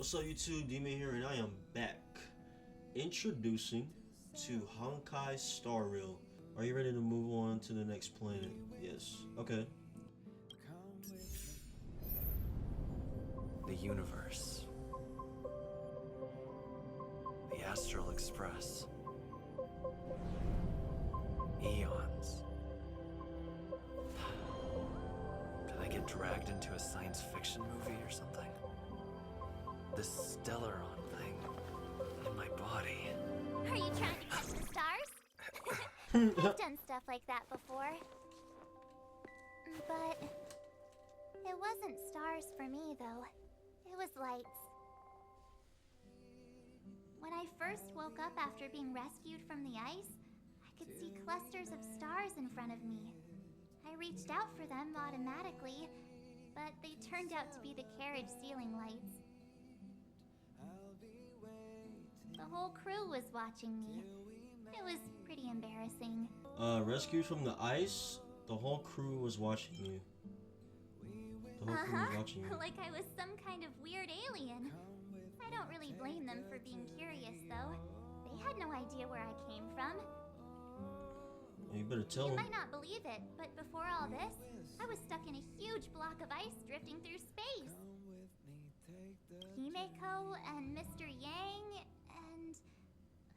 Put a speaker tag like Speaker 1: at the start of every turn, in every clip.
Speaker 1: What's up YouTube, Demon here, and I am back. Introducing to honkaistarrail. Are you ready to move on to the next planet? Yes. Okay.
Speaker 2: The universe. The Astral Express. Eons. Did I get dragged into a science fiction movie or something? This Stellaron thing in my body.
Speaker 3: Are you trying to catch the stars? I've done stuff like that before. But it wasn't stars for me, though. It was lights. When I first woke up after being rescued from the ice, I could see clusters of stars in front of me. I reached out for them automatically, but they turned out to be the carriage ceiling lights. The whole crew was watching me. It was pretty embarrassing.
Speaker 1: Rescued from the ice? The whole crew was watching you. The whole crew was watching you.
Speaker 3: Like I was some kind of weird alien. I don't really blame them for being curious, though. They had no idea where I came from.
Speaker 1: Well, you better tell
Speaker 3: You
Speaker 1: them.
Speaker 3: might not believe it, but before all this, I was stuck in a huge block of ice drifting through space. Himeko and Mr. Yang and...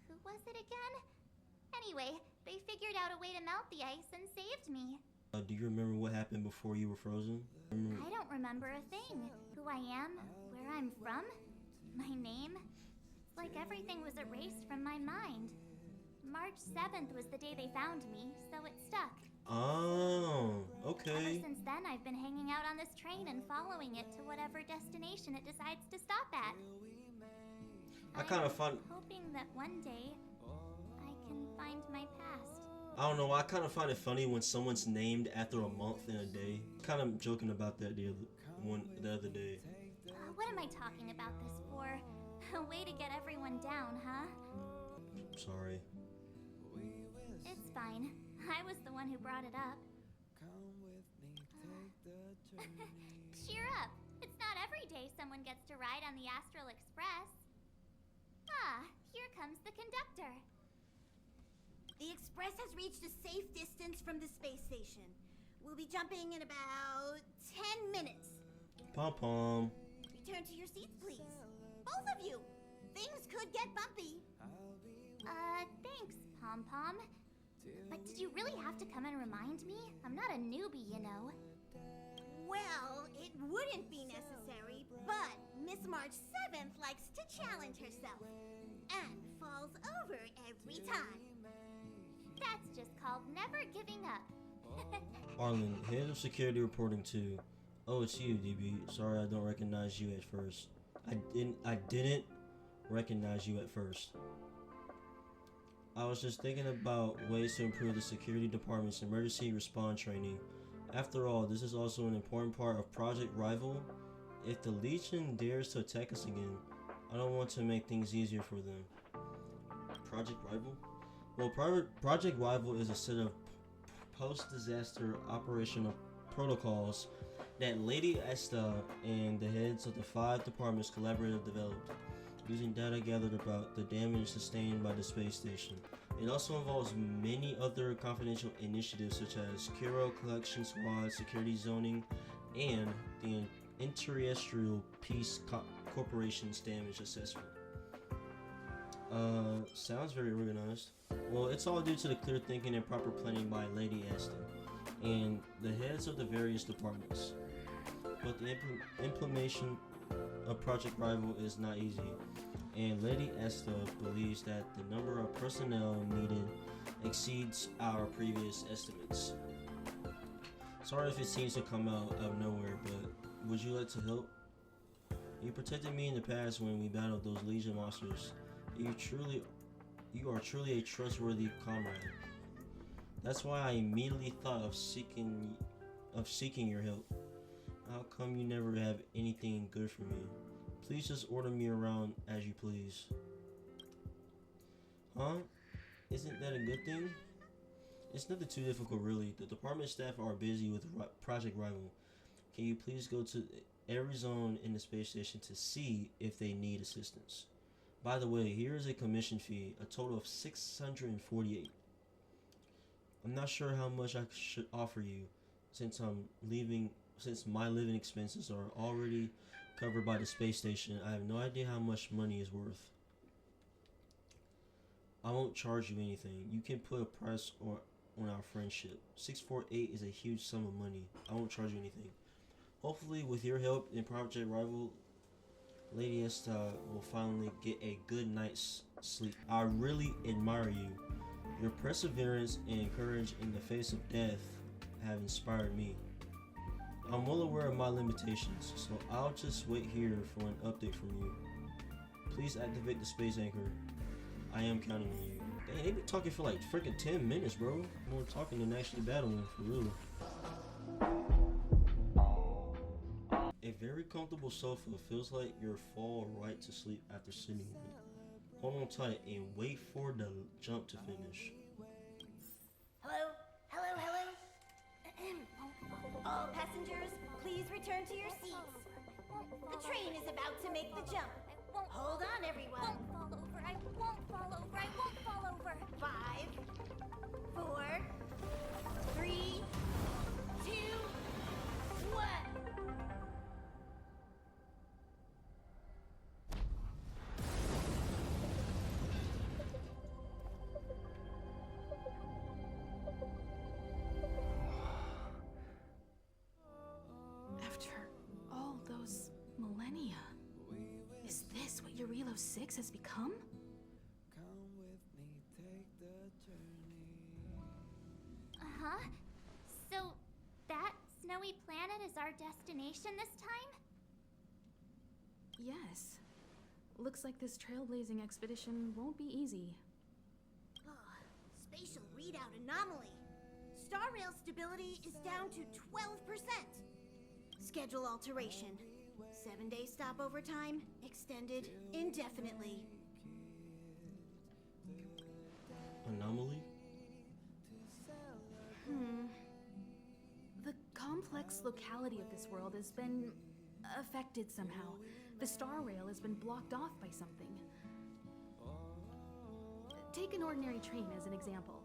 Speaker 3: who was it again? Anyway, they figured out a way to melt the ice and saved me.
Speaker 1: Do you remember what happened before you were frozen?
Speaker 3: I don't remember a thing. Who I am, where I'm from, my name. It's like everything was erased from my mind. March 7th was the day they found me, so it stuck.
Speaker 1: Oh, okay.
Speaker 3: Ever since then, I've been hanging out on this train and following it to whatever destination it decides to stop at. I'm hoping that one day I can find my past.
Speaker 1: I don't know, I kind of find it funny when someone's named after a month and a day. Kind of joking about that the other day.
Speaker 3: What am I talking about this for? A way to get everyone down, huh?
Speaker 1: Sorry.
Speaker 3: It's fine. I was the one who brought it up. Cheer up! It's not every day someone gets to ride on the Astral Express. Ah, here comes the conductor.
Speaker 4: The Express has reached a safe distance from the space station. We'll be jumping in about 10 minutes.
Speaker 1: Pom-pom.
Speaker 4: Return to your seats, please. Both of you! Things could get bumpy.
Speaker 3: Thanks, Pom-Pom. But did you really have to come and remind me? I'm not a newbie, you know.
Speaker 4: Well, it wouldn't be necessary, but Miss March 7th likes to challenge herself. And falls over every time.
Speaker 3: That's just called never giving up.
Speaker 1: Arlen, head of security reporting to. Oh, it's you, DB. Sorry I don't recognize you at first. I didn't recognize you at first. I was just thinking about ways to improve the security department's emergency response training. After all, this is also an important part of Project Rival. If the Legion dares to attack us again, I don't want to make things easier for them. Project Rival? Well, Project Rival is a set of post-disaster operational protocols that Lady Esta and the heads of the 5 departments collaboratively developed, using data gathered about the damage sustained by the space station. It also involves many other confidential initiatives such as Kiro Collection Squad, security zoning, and the Interterrestrial Peace Corporation's damage assessment. Sounds very organized. Well, it's all due to the clear thinking and proper planning by Lady Esta and the heads of the various departments. But the implementation of Project Rival is not easy, and Lady Esta believes that the number of personnel needed exceeds our previous estimates. Sorry if it seems to come out of nowhere, but would you like to help? You protected me in the past when we battled those Legion monsters. You are truly a trustworthy comrade. That's why I immediately thought of seeking your help. How come you never have anything good for me? Please just order me around as you please. Huh? Isn't that a good thing? It's nothing too difficult really. The department staff are busy with Project Rival. Can you please go to every zone in the space station to see if they need assistance. By the way, here is a commission fee, a total of 648. I'm not sure how much I should offer you since my living expenses are already covered by the space station. I have no idea how much money is worth. I won't charge you anything. You can put a price on our friendship. 648 is a huge sum of money. I won't charge you anything. Hopefully, with your help in Project Rival, Lady Esta will finally get a good night's sleep. I really admire you. Your perseverance and courage in the face of death have inspired me. I'm well aware of my limitations, so I'll just wait here for an update from you. Please activate the space anchor. I am counting on you. Dang, they be talking for like freaking 10 minutes, bro. More talking than actually battling, for real. A very comfortable sofa feels like you'll fall right to sleep after sitting on it. Hold on tight and wait for the jump to finish.
Speaker 4: Hello? Hello, hello? All passengers, please return to your seats. The train is about to make the jump. Hold on, everyone.
Speaker 3: I won't fall over. I won't fall over.
Speaker 4: 5, 4, 3, 2, 1.
Speaker 5: After all those millennia, is this what Eurilo 6 has become?
Speaker 3: Uh-huh. So, that snowy planet is our destination this time?
Speaker 5: Yes. Looks like this trailblazing expedition won't be easy.
Speaker 4: Spatial readout anomaly. Star rail stability is down to 12%. Schedule alteration. 7-day stopover time extended indefinitely.
Speaker 1: Anomaly?
Speaker 5: The complex locality of this world has been affected somehow. The star rail has been blocked off by something. Take an ordinary train as an example.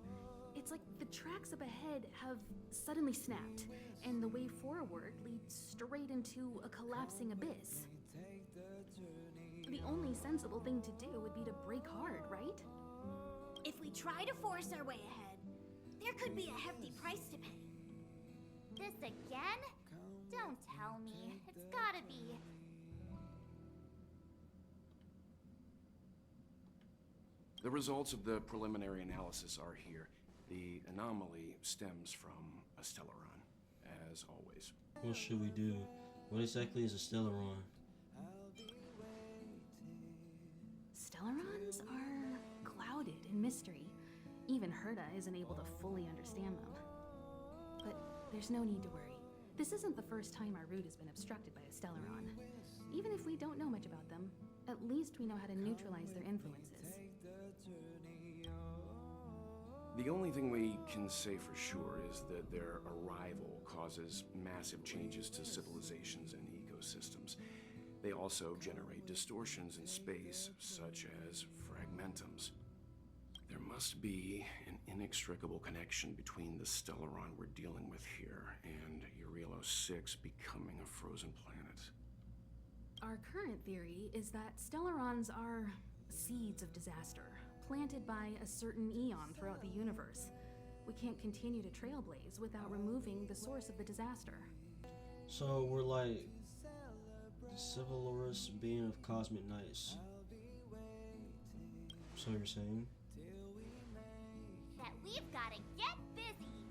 Speaker 5: It's like the tracks up ahead have suddenly snapped, and the way forward leads straight into a collapsing abyss. The only sensible thing to do would be to brake hard, right?
Speaker 4: If we try to force our way ahead, there could be a hefty price to pay.
Speaker 3: This again? Don't tell me. It's gotta be.
Speaker 6: The results of the preliminary analysis are here. The anomaly stems from a stellaron, as always.
Speaker 1: What should we do? What exactly is a stellaron?
Speaker 5: Stellarons are clouded in mystery. Even Herta isn't able to fully understand them. But there's no need to worry. This isn't the first time our route has been obstructed by a stellaron. Even if we don't know much about them, at least we know how to neutralize their influences.
Speaker 6: The only thing we can say for sure is that their arrival causes massive changes to civilizations and ecosystems. They also generate distortions in space, such as fragmentums. There must be an inextricable connection between the stellaron we're dealing with here and Eurilo 6 becoming a frozen planet.
Speaker 5: Our current theory is that stellarons are seeds of disaster, planted by a certain eon throughout the universe. We can't continue to trailblaze without removing the source of the disaster.
Speaker 1: So we're like chivalrous being of cosmic knights. So you're saying?
Speaker 3: That we've gotta get busy.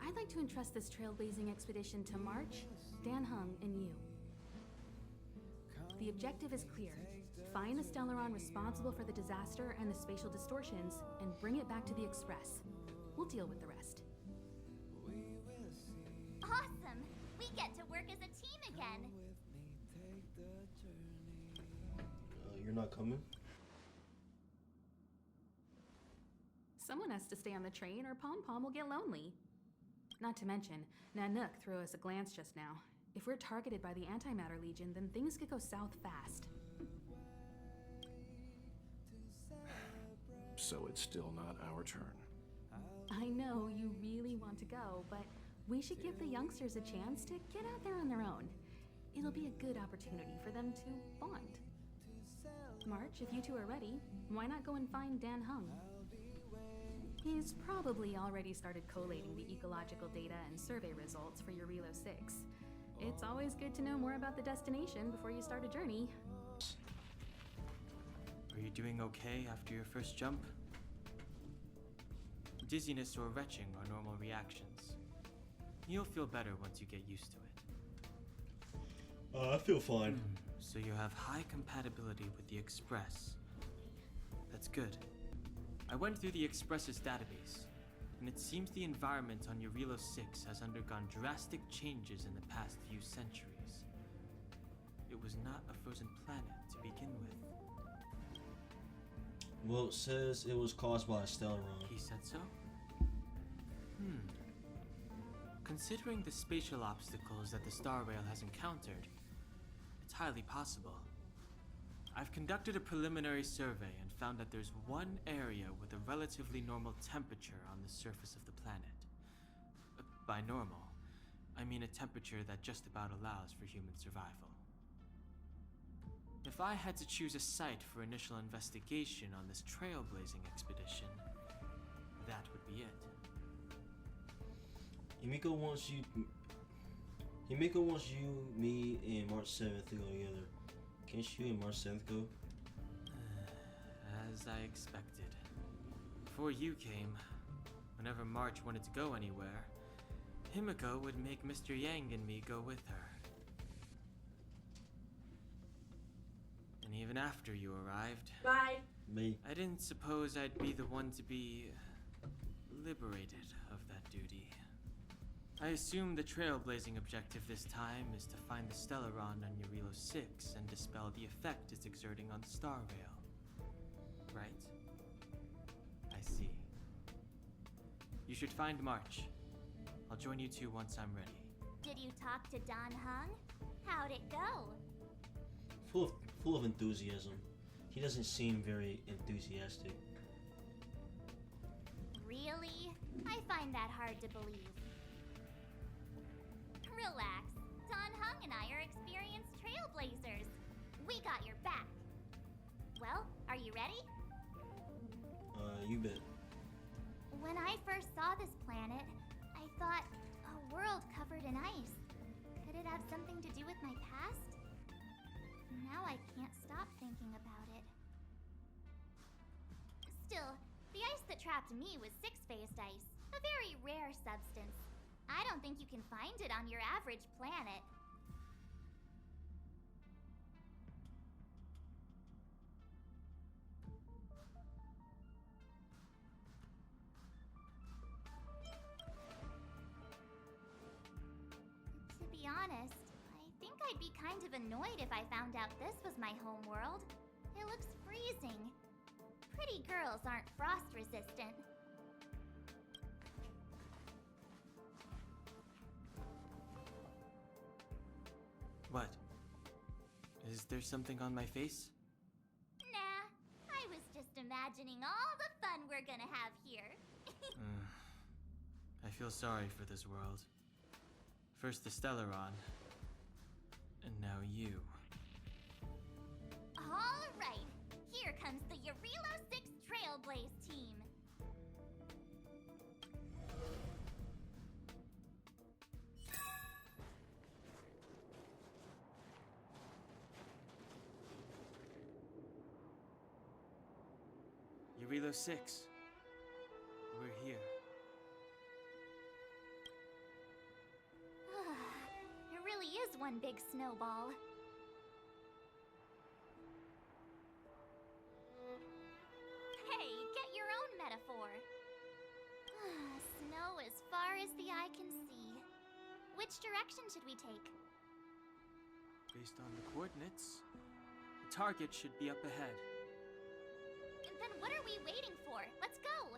Speaker 5: I'd like to entrust this trailblazing expedition to March, Dan Hung, and you. The objective is clear. Find the stellaron responsible for the disaster and the spatial distortions, and bring it back to the Express. We'll deal with the rest.
Speaker 3: Awesome! We get to work as a team again.
Speaker 1: You're not coming?
Speaker 5: Someone has to stay on the train or Pom Pom will get lonely. Not to mention, Nanook threw us a glance just now. If we're targeted by the Antimatter Legion, then things could go south fast.
Speaker 6: So it's still not our turn.
Speaker 5: I know you really want to go, but we should give the youngsters a chance to get out there on their own. It'll be a good opportunity for them to bond. March, if you two are ready, why not go and find Dan Hung? He's probably already started collating the ecological data and survey results for your Relo 6. It's always good to know more about the destination before you start a journey.
Speaker 7: Are you doing okay after your first jump? Dizziness or retching are normal reactions. You'll feel better once you get used to it.
Speaker 1: I feel fine.
Speaker 7: So you have high compatibility with the Express. That's good. I went through the Express's database, and it seems the environment on your Relo 6 has undergone drastic changes in the past few centuries. It was not a frozen planet to begin with.
Speaker 1: Well, it says it was caused by a stellar
Speaker 7: He said so? Considering the spatial obstacles that the Star Rail has encountered, it's highly possible. I've conducted a preliminary survey and found that there's one area with a relatively normal temperature on the surface of the planet. By normal, I mean a temperature that just about allows for human survival. If I had to choose a site for initial investigation on this trailblazing expedition, that would be it.
Speaker 1: Himiko wants you, me, and March 7th to go together. Can't you and March 7th go?
Speaker 7: As I expected. Before you came, whenever March wanted to go anywhere, Himiko would make Mr. Yang and me go with her. And even after you arrived,
Speaker 8: Bye.
Speaker 1: Me.
Speaker 7: I didn't suppose I'd be the one to be liberated of that duty. I assume the trailblazing objective this time is to find the Stellaron on your Relo 6 and dispel the effect it's exerting on the Star Rail. Right? I see. You should find March. I'll join you two once I'm ready.
Speaker 3: Did you talk to Don Hung? How'd it go?
Speaker 1: Full of enthusiasm. He doesn't seem very enthusiastic.
Speaker 3: Really? I find that hard to believe. Relax. Don Hung and I are experienced trailblazers. We got your back. Well, are you ready?
Speaker 1: You bet.
Speaker 3: When I first saw this planet, I thought a world covered in ice. Could it have something to do with my past? Now I can't stop thinking about it. Still, the ice that trapped me was six-phased ice, a very rare substance. I don't think you can find it on your average planet. To be honest, I think I'd be kind of annoyed if I found out this was my home world. It looks freezing. Pretty girls aren't frost resistant.
Speaker 7: What? Is there something on my face?
Speaker 3: Nah, I was just imagining all the fun we're gonna have here.
Speaker 7: I feel sorry for this world. First the Stellaron, and now you.
Speaker 3: All right, here comes the Relo 6 Trailblaze team.
Speaker 7: Relo 6. We're here.
Speaker 3: It really is one big snowball. Hey, get your own metaphor. Snow as far as the eye can see. Which direction should we take?
Speaker 7: Based on the coordinates, the target should be up ahead.
Speaker 3: Then what are we waiting for? Let's go!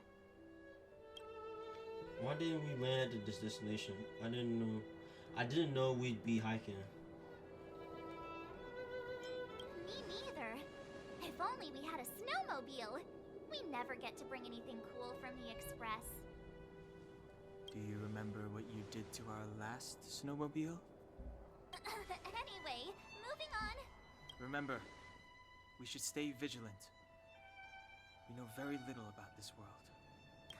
Speaker 1: Why didn't we land at this destination? I I didn't know we'd be hiking.
Speaker 3: Me neither. If only we had a snowmobile. We never get to bring anything cool from the Express.
Speaker 7: Do you remember what you did to our last snowmobile?
Speaker 3: Anyway, moving on.
Speaker 7: Remember, we should stay vigilant. We know very little about this world.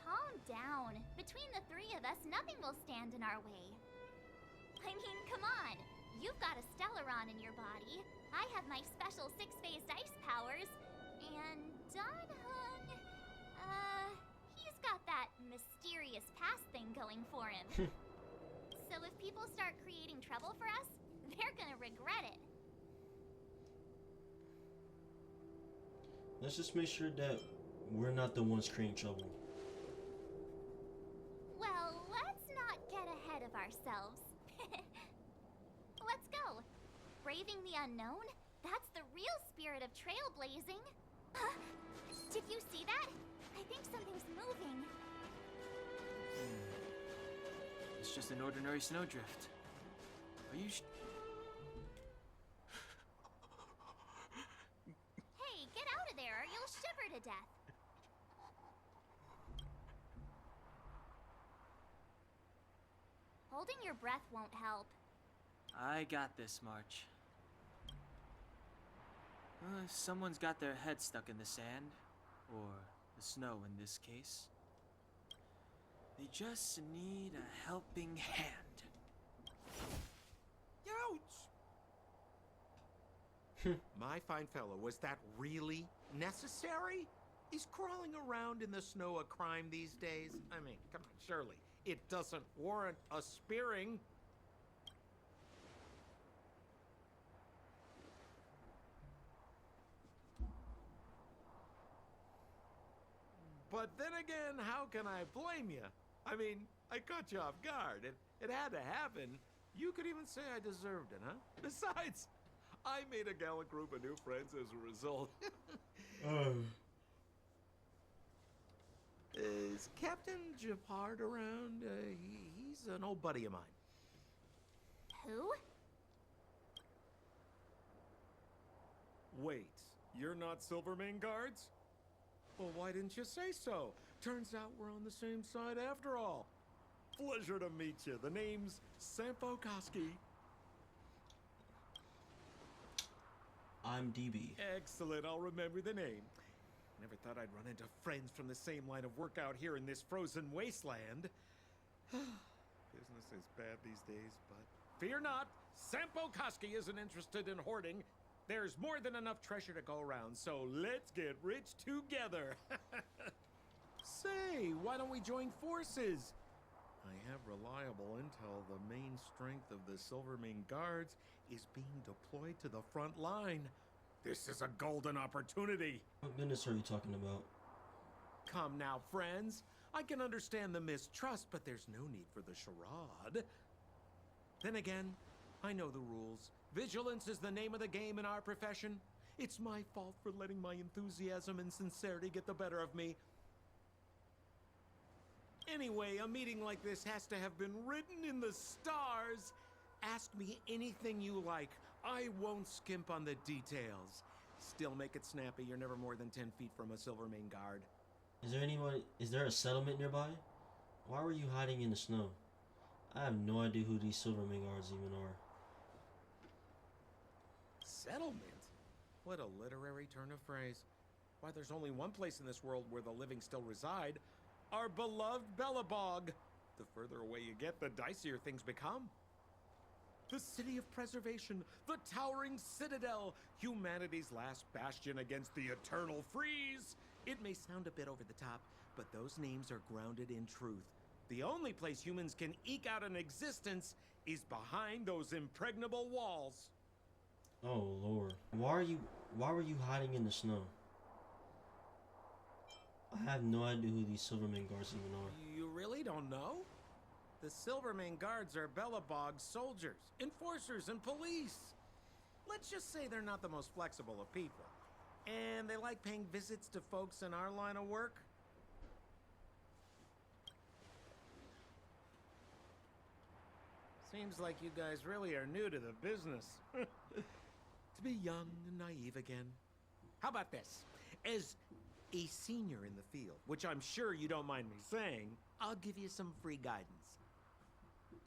Speaker 3: Calm down. Between the three of us, nothing will stand in our way. I mean, come on. You've got a Stellaron in your body. I have my special six-phased ice powers. And he's got that mysterious past thing going for him. So if people start creating trouble for us, they're gonna regret it.
Speaker 1: Let's just make sure that we're not the ones creating trouble.
Speaker 3: Well, let's not get ahead of ourselves. Let's go. Braving the unknown? That's the real spirit of trailblazing. Did you see that? I think something's moving.
Speaker 7: It's just an ordinary snowdrift. Are you
Speaker 3: Hey, get out of there or you'll shiver to death. Holding your breath won't help.
Speaker 7: I got this, March. Someone's got their head stuck in the sand, or the snow in this case. They just need a helping hand.
Speaker 8: Ouch! My fine fellow, was that really necessary? Is crawling around in the snow a crime these days? I mean, come on, surely. It doesn't warrant a spearing. But then again, how can I blame you? I mean, I caught you off guard. It had to happen. You could even say I deserved it, huh? Besides, I made a gallant group of new friends as a result. Is Captain Japard around? He's an old buddy of mine.
Speaker 3: Who?
Speaker 8: Wait, you're not Silvermane guards? Well, why didn't you say so? Turns out we're on the same side after all. Pleasure to meet you. The name's Sampo Koski.
Speaker 1: I'm DB.
Speaker 8: Excellent, I'll remember the name. Never thought I'd run into friends from the same line of work out here in this frozen wasteland. Business is bad these days, but fear not. Sampo Koski isn't interested in hoarding. There's more than enough treasure to go around, so let's get rich together. Say, why don't we join forces? I have reliable intel the main strength of the Silvermane guards is being deployed to the front line. This is a golden opportunity.
Speaker 1: What business are you talking about?
Speaker 8: Come now, friends. I can understand the mistrust, but there's no need for the charade. Then again, I know the rules. Vigilance is the name of the game in our profession. It's my fault for letting my enthusiasm and sincerity get the better of me. Anyway, a meeting like this has to have been written in the stars. Ask me anything you like. I won't skimp on the details. Still make it snappy. You're never more than 10 feet from a Silvermane guard.
Speaker 1: Is there a settlement nearby? Why were you hiding in the snow? I have no idea who these Silvermane guards even are.
Speaker 8: Settlement? What a literary turn of phrase. Why, there's only one place in this world where the living still reside. Our beloved Belobog. The further away you get, the dicier things become. The city of preservation, the towering citadel, humanity's last bastion against the eternal freeze. It may sound a bit over the top, but those names are grounded in truth. The only place humans can eke out an existence is behind those impregnable walls.
Speaker 1: Oh Lord. Why were you hiding in the snow? I have no idea who these Silvermane guards even are.
Speaker 8: You really don't know? The Silvermane guards are Belobog's soldiers, enforcers, and police. Let's just say they're not the most flexible of people. And they like paying visits to folks in our line of work. Seems like you guys really are new to the business. To be young and naive again. How about this? As a senior in the field, which I'm sure you don't mind me saying, I'll give you some free guidance.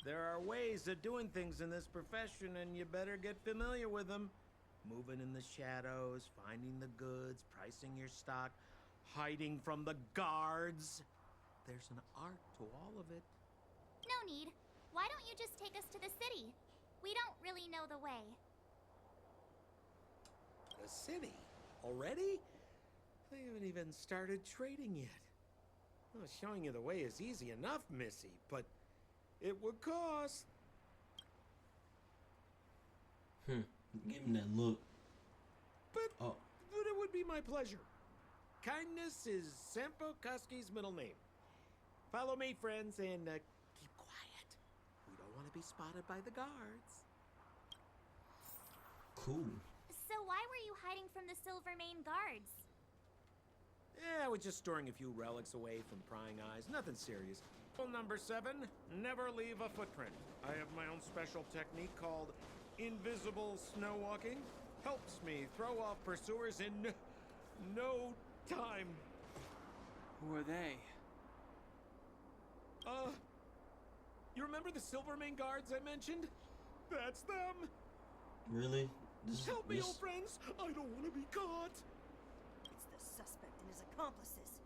Speaker 8: There are ways of doing things in this profession, and you better get familiar with them. Moving in the shadows, finding the goods, pricing your stock, hiding from the guards. There's an art to all of it.
Speaker 3: No need. Why don't you just take us to the city? We don't really know the way.
Speaker 8: The city? Already? They haven't even started trading yet. Well, showing you the way is easy enough, Missy, but it would cost.
Speaker 1: Give him that look.
Speaker 8: But it would be my pleasure. Kindness is Sampo Koski's middle name. Follow me, friends, and keep quiet. We don't want to be spotted by the guards.
Speaker 1: Cool.
Speaker 3: So why were you hiding from the Silvermane guards?
Speaker 8: Yeah, we're just storing a few relics away from prying eyes. Nothing serious. Rule number 7, never leave a footprint. I have my own special technique called invisible snow walking. Helps me throw off pursuers in no time.
Speaker 7: Who are they?
Speaker 8: You remember the Silvermane guards I mentioned? That's them.
Speaker 1: Really?
Speaker 8: Help me, old friends. I don't want to be caught.
Speaker 4: It's the suspect and his accomplices.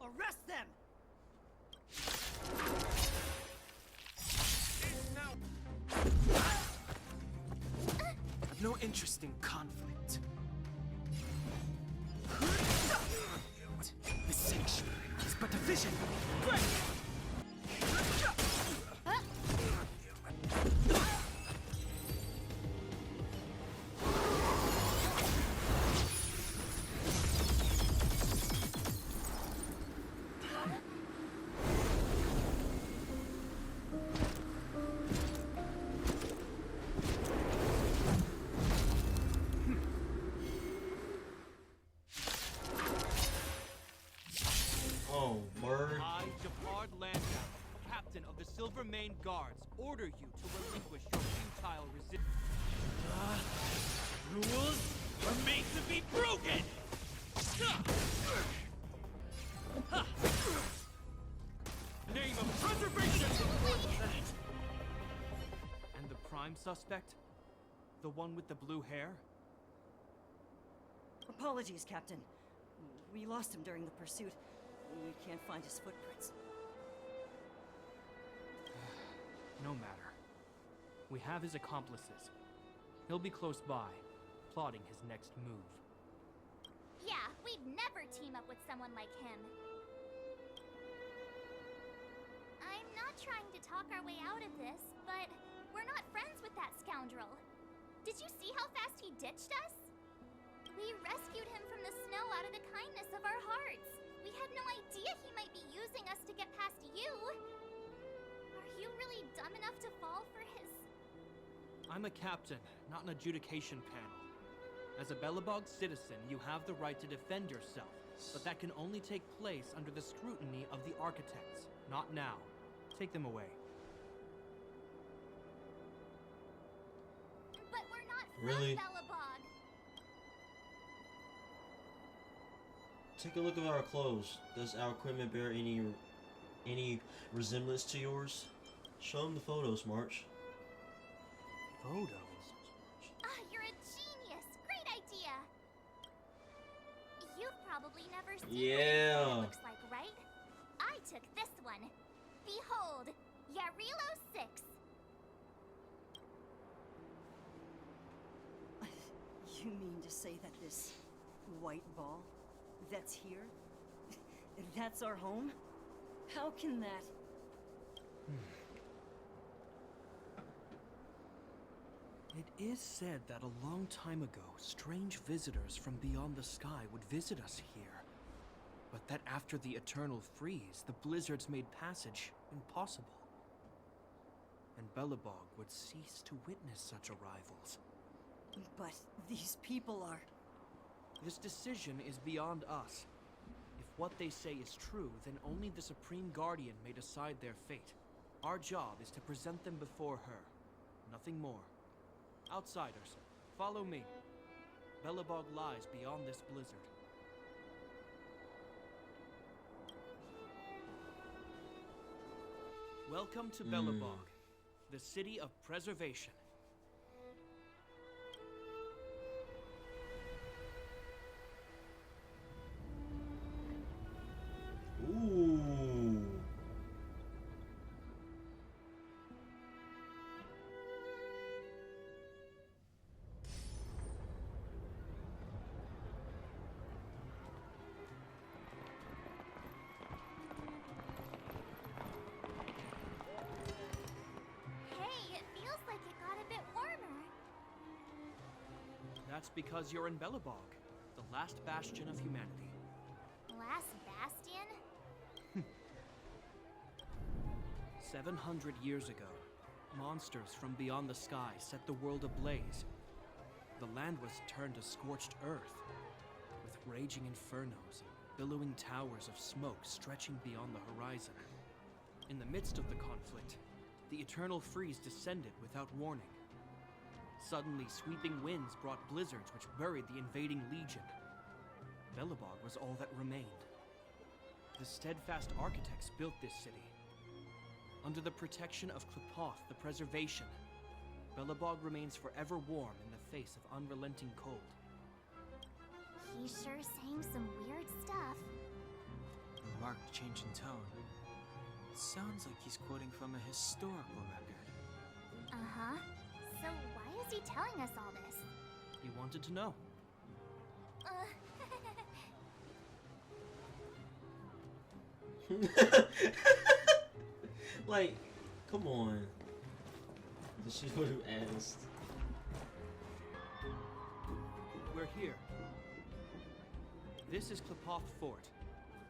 Speaker 4: Arrest them!
Speaker 7: I've no interest in conflict. The sanctuary is but a vision. Break!
Speaker 9: Silvermane guards order you to relinquish your futile resistance. Rules are made to be broken! Name of preservation! And the prime suspect? The one with the blue hair?
Speaker 10: Apologies, Captain. We lost him during the pursuit. We can't find his footprints.
Speaker 9: No matter. We have his accomplices. He'll be close by, plotting his next move.
Speaker 3: Yeah, we'd never team up with someone like him. I'm not trying to talk our way out of this, but we're not friends with that scoundrel. Did you see how fast he ditched us? We rescued him from the snow out of the kindness of our hearts. We had no idea he might be using us to get past you. Are you really dumb enough to fall for his...
Speaker 9: I'm a captain, not an adjudication panel. As a Belobog citizen, you have the right to defend yourself, but that can only take place under the scrutiny of the architects, not now. Take them away.
Speaker 3: But we're not
Speaker 1: Really?
Speaker 3: from Belobog.
Speaker 1: Take a look at our clothes. Does our equipment bear any resemblance to yours? Show them the photos, March.
Speaker 9: Photos?
Speaker 3: You're a genius. Great idea. You've probably never seen
Speaker 1: Yeah.
Speaker 3: what it looks like, right? I took this one. Behold, Yarilo 6.
Speaker 10: You mean to say that this white ball that's here, that's our home? How can that...
Speaker 9: It is said that a long time ago, strange visitors from beyond the sky would visit us here. But that after the eternal freeze, the blizzards made passage impossible. And Belobog would cease to witness such arrivals.
Speaker 10: But these people are...
Speaker 9: This decision is beyond us. If what they say is true, then only the Supreme Guardian may decide their fate. Our job is to present them before her. nothing more. Outsiders, follow me. Belobog lies beyond this blizzard. Welcome to Belobog, the city of preservation.
Speaker 1: Ooh.
Speaker 3: Hey, it feels like it got a bit warmer.
Speaker 9: That's because you're in Belobog, the last bastion of humanity.
Speaker 3: Last bastion?
Speaker 9: 700 years ago, monsters from beyond the sky set the world ablaze. The land was turned to scorched earth, with raging infernos and billowing towers of smoke stretching beyond the horizon. In the midst of the conflict, the eternal freeze descended without warning. Suddenly, sweeping winds brought blizzards which buried the invading legion. Belobog was all that remained. The steadfast architects built this city. Under the protection of Qlipoth, the preservation, Belobog remains forever warm in the face of unrelenting cold.
Speaker 3: He's sure saying some weird stuff.
Speaker 7: A marked change in tone. It sounds like he's quoting from a historical record.
Speaker 3: Uh-huh. So why is he telling us all this?
Speaker 9: He wanted to know.
Speaker 1: Like, come on. This is what you asked.
Speaker 9: We're here. This is Qlipoth Fort,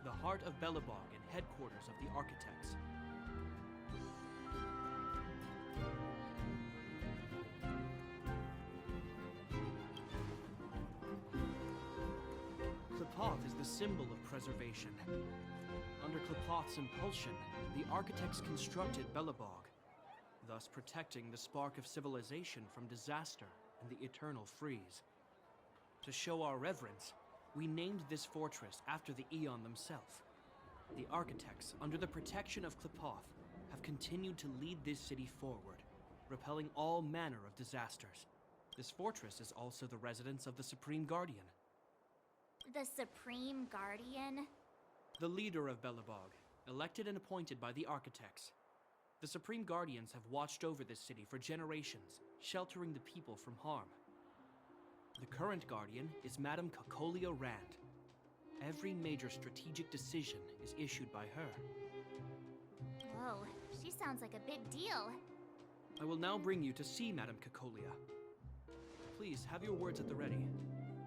Speaker 9: the heart of Belobog and headquarters of the architects. Qlipoth is the symbol of preservation. Under Qlipoth's impulsion, the architects constructed Belobog, thus protecting the spark of civilization from disaster and the eternal freeze. To show our reverence, we named this fortress after the Aeon themselves. The architects, under the protection of Qlipoth, have continued to lead this city forward, repelling all manner of disasters. This fortress is also the residence of the Supreme Guardian.
Speaker 3: The Supreme Guardian?
Speaker 9: The leader of Belobog, elected and appointed by the architects. The Supreme Guardians have watched over this city for generations, sheltering the people from harm. The current Guardian is Madame Cacolia Rand. Every major strategic decision is issued by her.
Speaker 3: Whoa, she sounds like a big deal.
Speaker 9: I will now bring you to see Madame Cacolia. Please have your words at the ready.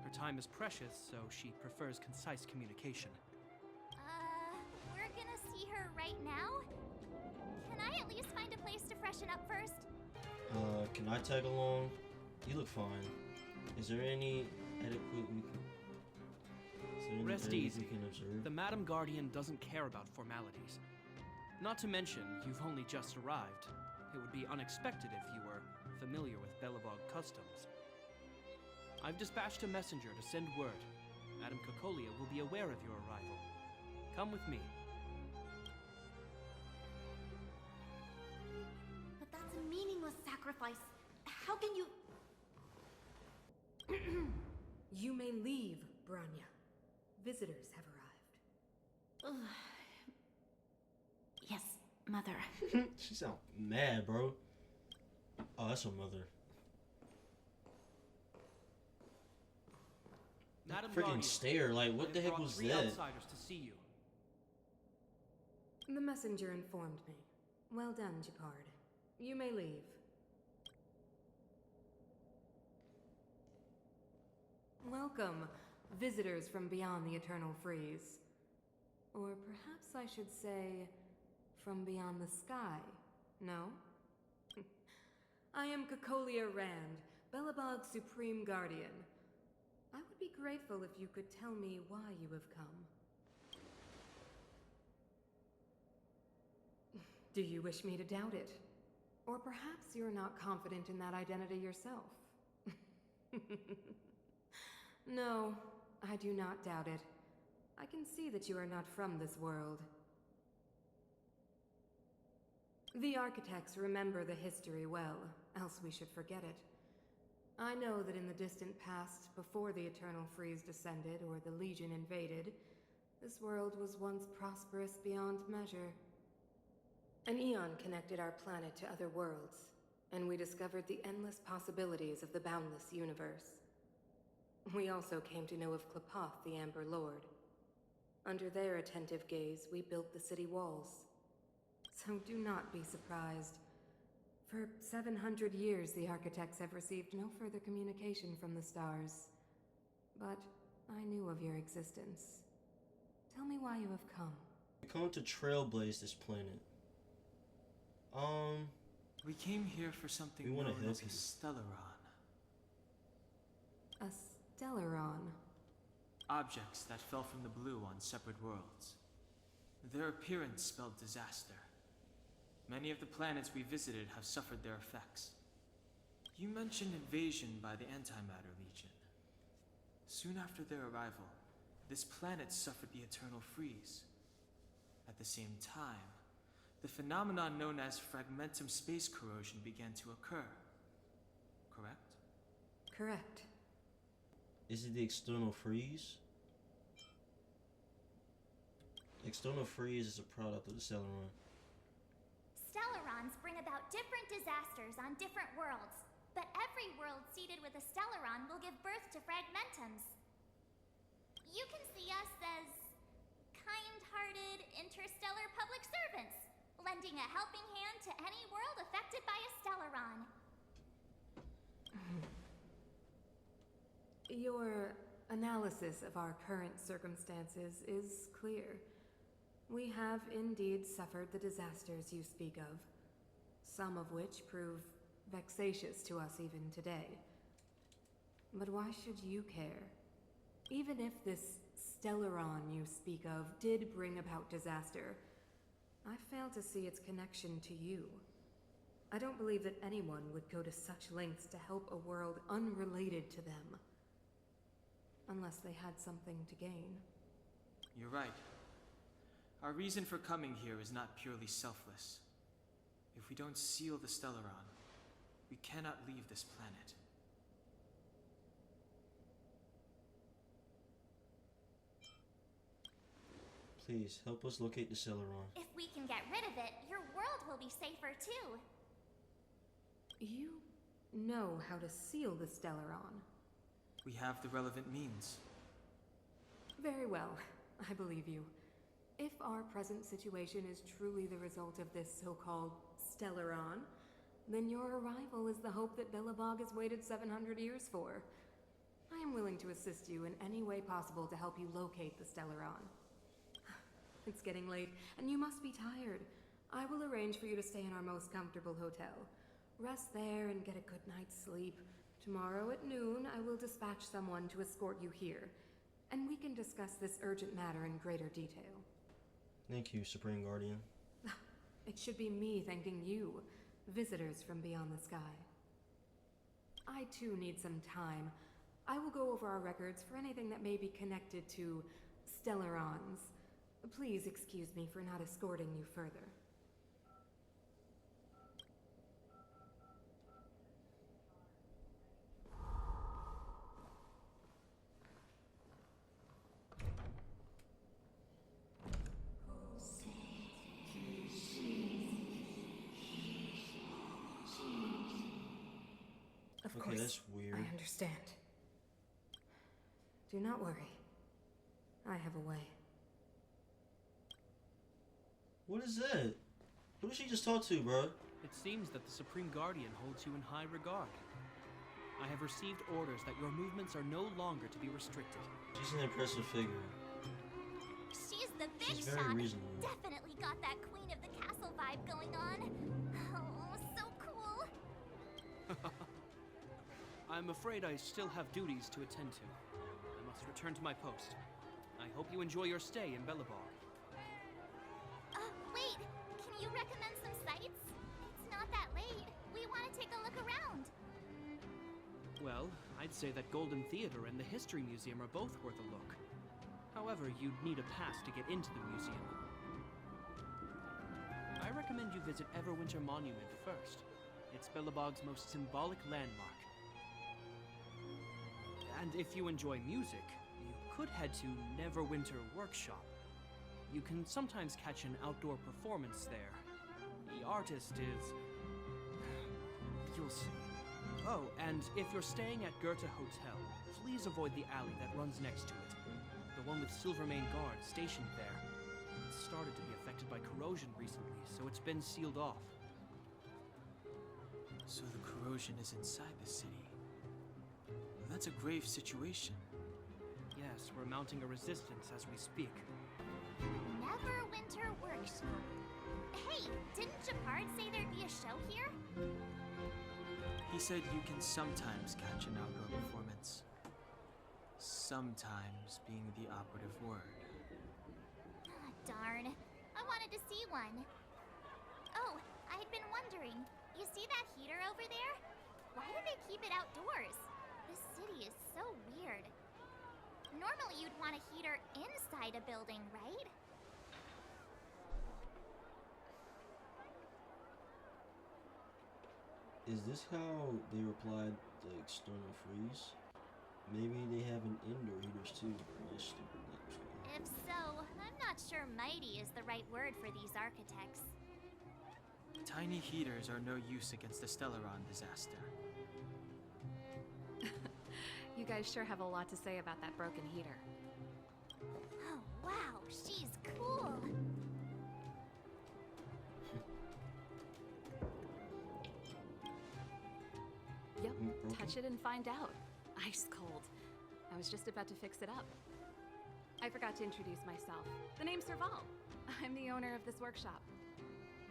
Speaker 9: Her time is precious, so she prefers concise communication.
Speaker 3: We're gonna see her right now? Can I at least find a place to freshen up first?
Speaker 1: Can I tag along? You look fine. Is there any etiquette we can...
Speaker 9: Rest easy.
Speaker 1: We can observe?
Speaker 9: The Madam Guardian doesn't care about formalities. Not to mention, you've only just arrived. It would be unexpected if you were familiar with Belobog customs. I've dispatched a messenger to send word. Madame Cacolia will be aware of your arrival. Come with me.
Speaker 4: But that's a meaningless sacrifice. How can you...
Speaker 11: You may leave, Branya. Visitors have arrived.
Speaker 4: Yes, Mother.
Speaker 1: She sound mad, bro. Oh, that's her mother.
Speaker 9: Madam
Speaker 1: Freaking
Speaker 9: Guardian,
Speaker 1: stare, like, what
Speaker 9: I
Speaker 1: the
Speaker 9: have
Speaker 1: heck
Speaker 9: brought
Speaker 1: was
Speaker 9: 3
Speaker 1: that?
Speaker 9: outsiders to see you.
Speaker 11: The messenger informed me. Well done, Japard. You may leave. Welcome, visitors from beyond the eternal freeze. Or perhaps I should say, from beyond the sky, no? I am Cacolia Rand, Belobog's Supreme Guardian. I would be grateful if you could tell me why you have come. Do you wish me to doubt it? Or perhaps you're not confident in that identity yourself. No, I do not doubt it. I can see that you are not from this world. The architects remember the history well, else we should forget it. I know that in the distant past, before the Eternal Freeze descended or the Legion invaded, this world was once prosperous beyond measure. An eon connected our planet to other worlds, and we discovered the endless possibilities of the boundless universe. We also came to know of Klapoth, the Amber Lord. Under their attentive gaze, we built the city walls. So do not be surprised. For 700 years, the architects have received no further communication from the stars. But I knew of your existence. Tell me why you have come.
Speaker 1: We come to trailblaze this planet.
Speaker 7: We came here for something
Speaker 1: we wanna
Speaker 7: known
Speaker 1: help
Speaker 7: as a
Speaker 1: you.
Speaker 7: Stellaron.
Speaker 11: A Stellaron.
Speaker 7: Objects that fell from the blue on separate worlds. Their appearance spelled disaster. Many of the planets we visited have suffered their effects. You mentioned invasion by the Antimatter Legion. Soon after their arrival, this planet suffered the Eternal Freeze. At the same time, the phenomenon known as fragmentum space corrosion began to occur. Correct?
Speaker 11: Correct.
Speaker 1: Is it the external freeze? External freeze is a product of the Stellaron.
Speaker 3: Stellarons bring about different disasters on different worlds, but every world seeded with a Stellaron will give birth to fragmentums. You can see us as kind-hearted interstellar public servants, lending a helping hand to any world affected by a Stellaron.
Speaker 11: Your analysis of our current circumstances is clear. We have indeed suffered the disasters you speak of, some of which prove vexatious to us even today. But why should you care? Even if this Stellaron you speak of did bring about disaster, I fail to see its connection to you. I don't believe that anyone would go to such lengths to help a world unrelated to them. Unless they had something to gain.
Speaker 7: You're right. Our reason for coming here is not purely selfless. If we don't seal the Stellaron, we cannot leave this planet.
Speaker 1: Please, help us locate the Stellaron.
Speaker 3: If we can get rid of it, your world will be safer too.
Speaker 11: You know how to seal the Stellaron.
Speaker 7: We have the relevant means.
Speaker 11: Very well, I believe you. If our present situation is truly the result of this so-called Stellaron, then your arrival is the hope that Belobog has waited 700 years for. I am willing to assist you in any way possible to help you locate the Stellaron. It's getting late, and you must be tired. I will arrange for you to stay in our most comfortable hotel. Rest there and get a good night's sleep. Tomorrow at noon, I will dispatch someone to escort you here, and we can discuss this urgent matter in greater detail.
Speaker 1: Thank you, Supreme Guardian.
Speaker 11: It should be me thanking you, visitors from beyond the sky. I too need some time. I will go over our records for anything that may be connected to Stellarons. Please excuse me for not escorting you further. Of course,
Speaker 1: that's weird.
Speaker 11: I understand. Do not worry. I have a way.
Speaker 1: What is that? Who did she just talk to, bro?
Speaker 9: It seems that the Supreme Guardian holds you in high regard. I have received orders that your movements are no longer to be restricted.
Speaker 1: She's an impressive figure.
Speaker 3: She's the big
Speaker 1: She's very
Speaker 3: shot.
Speaker 1: reasonable.
Speaker 3: Definitely got that Queen of the Castle vibe going on. Oh, so cool.
Speaker 9: I'm afraid I still have duties to attend to. I must return to my post. I hope you enjoy your stay in Belobog.
Speaker 3: Wait, can you recommend some sites? It's not that late. look around.
Speaker 9: Well, I'd say that Golden Theater and the History Museum are both worth a look. However, you'd need a pass to get into the museum. I recommend you visit Everwinter Monument first. It's Belobog's most symbolic landmark. And if you enjoy music, you could head to Neverwinter Workshop. You can sometimes catch an outdoor performance there. The artist is... you'll see. Oh, and if you're staying at Goethe Hotel, please avoid the alley that runs next to it. The one with Silvermane guards stationed there. It started to be affected by corrosion recently, so it's been sealed off.
Speaker 7: So the corrosion is inside the city. That's a grave situation.
Speaker 9: Yes, we're mounting a resistance as we speak.
Speaker 3: Neverwinter Workshop. Hey, didn't Japard say there'd be a show here?
Speaker 7: He said you can sometimes catch an outdoor performance. Sometimes being the operative word.
Speaker 3: Ah, darn. I wanted to see one. Oh, I had been wondering. You see that heater over there? Why do they keep it outdoors? This city is so weird. Normally you'd want a heater inside a building, right?
Speaker 1: Is this how they replied the external freeze? Maybe they have an indoor heaters too. Just stupid.
Speaker 3: If so, I'm not sure mighty is the right word for these architects.
Speaker 7: Tiny heaters are no use against the Stellaron disaster.
Speaker 5: You guys sure have a lot to say about that broken heater.
Speaker 3: Oh, wow, she's cool.
Speaker 5: Yep, touch it and find out. Ice cold. I was just about to fix it up. I forgot to introduce myself. The name's Serval. I'm the owner of this workshop.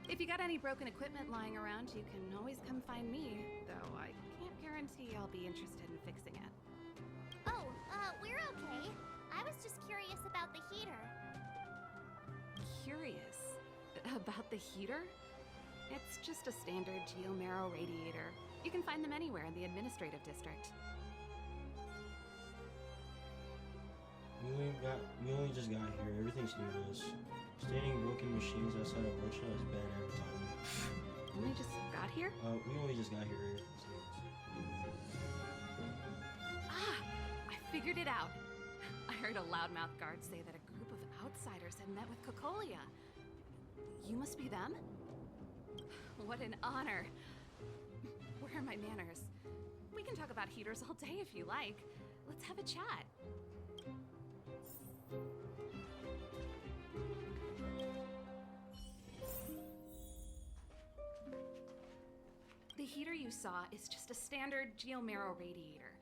Speaker 5: If you got any broken equipment lying around, you can always come find me, though I can't guarantee I'll be interested in fixing it.
Speaker 3: Oh, we're okay. I was just curious about the heater.
Speaker 5: Curious? About the heater? It's just a standard geomarrow radiator. You can find them anywhere in the administrative district.
Speaker 1: We only just got here. Everything's new to us. Standing broken machines outside a workshop is bad advertising.
Speaker 5: Only just got here?
Speaker 1: We only just got here. Everything's new.
Speaker 5: Ah! I figured it out. I heard a loudmouth guard say that a group of outsiders had met with Cocolia. You must be them? What an honor. Where are my manners? We can talk about heaters all day if you like. Let's have a chat. The heater you saw is just a standard geomarrow radiator.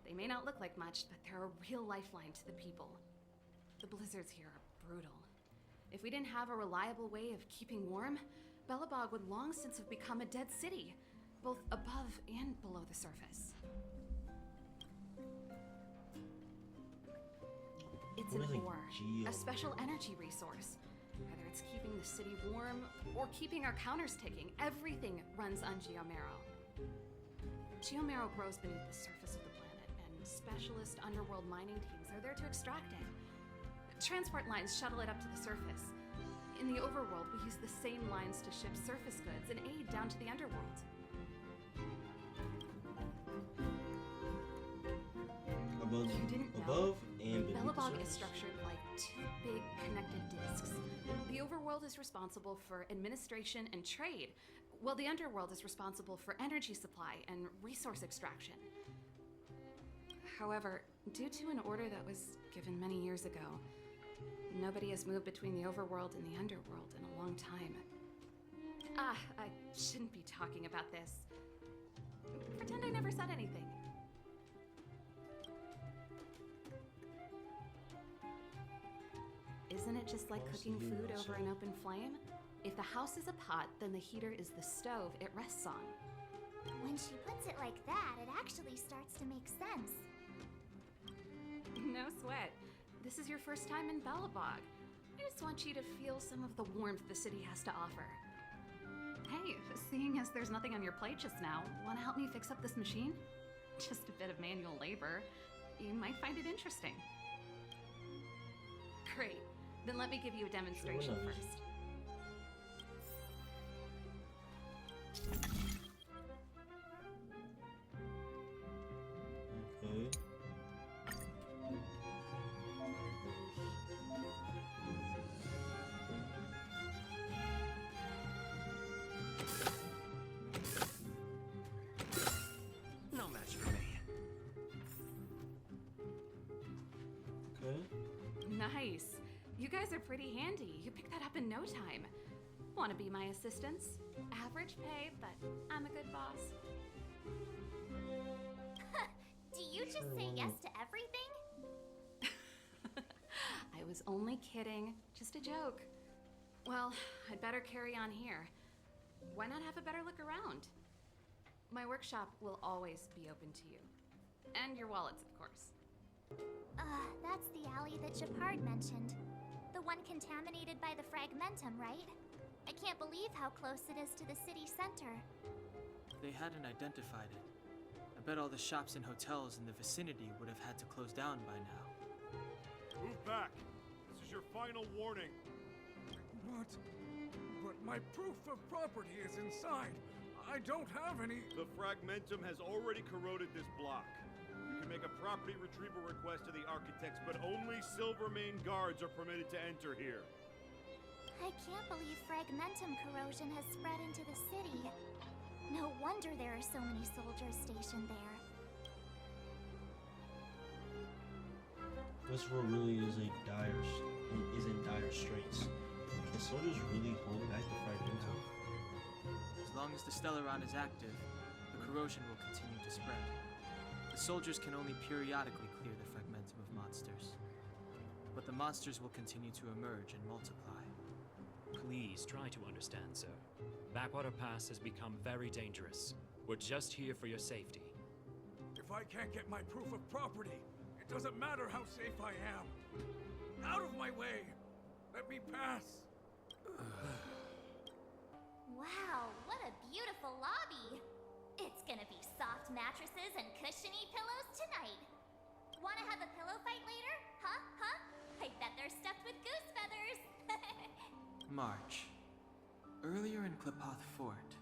Speaker 5: They may not look like much, but they're a real lifeline to the people. The blizzards here are brutal. If we didn't have a reliable way of keeping warm, Belobog would long since have become a dead city, both above and below the surface. It's an ore, a special energy resource. Whether it's keeping the city warm or keeping our counters ticking, everything runs on geomarrow. Geomarrow grows beneath the surface of the planet, and specialist underworld mining teams are there to extract it. Transport lines shuttle it up to the surface. In the overworld, we use the same lines to ship surface goods and aid down to the underworld.
Speaker 1: Above and beneath
Speaker 5: Belobog
Speaker 1: the
Speaker 5: is
Speaker 1: surface?
Speaker 5: structured like two big connected discs. The overworld is responsible for administration and trade, while the underworld is responsible for energy supply and resource extraction. However, due to an order that was given many years ago, nobody has moved between the overworld and the underworld in a long time. Ah, I shouldn't be talking about this. Pretend I never said anything. Isn't it just like cooking food over an open flame? If the house is a pot, then the heater is the stove it rests on.
Speaker 3: When she puts it like that, it actually starts to make sense.
Speaker 5: No sweat. This is your first time in Belobog. I just want you to feel some of the warmth the city has to offer. Hey, seeing as there's nothing on your plate just now, want to help me fix up this machine? Just a bit of manual labor. You might find it interesting. Great. Then let me give you a demonstration first.
Speaker 1: Okay.
Speaker 2: No match for me.
Speaker 1: Okay.
Speaker 5: Nice. You guys are pretty handy. You picked that up in no time. Want to be my assistants? Average pay, but I'm a good boss.
Speaker 3: Do you just say yes to everything?
Speaker 5: I was only kidding. Just a joke. Well, I'd better carry on here. Why not have a better look around? My workshop will always be open to you. And your wallets, of course.
Speaker 3: That's the alley that Shepard mentioned. The one contaminated by the fragmentum, right? I can't believe how close it is to the city center.
Speaker 7: They hadn't identified it. I bet all the shops and hotels in the vicinity would have had to close down by now.
Speaker 12: Move back. This is your final warning.
Speaker 13: But my proof of property is inside. I don't have any.
Speaker 12: The fragmentum has already corroded this block. You can make a property retrieval request to the architects, but only Silvermane guards are permitted to enter here.
Speaker 3: I can't believe fragmentum corrosion has spread into the city. No wonder there are so many soldiers stationed there.
Speaker 1: This world really is in dire straits. Can soldiers really hold back the fragmentum?
Speaker 7: As long as the Stellaron is active, the corrosion will continue to spread. The soldiers can only periodically clear the fragmentum of monsters. But the monsters will continue to emerge and multiply.
Speaker 14: Please try to understand, sir. Backwater Pass has become very dangerous. We're just here for your safety.
Speaker 13: If I can't get my proof of property, it doesn't matter how safe I am. Out of my way! Let me pass!
Speaker 3: Wow, what a beautiful lobby! It's gonna be soft mattresses and cushiony pillows tonight. Wanna have a pillow fight later? Huh? I bet they're stuffed with goose feathers!
Speaker 7: March. Earlier in Klipoth Fort.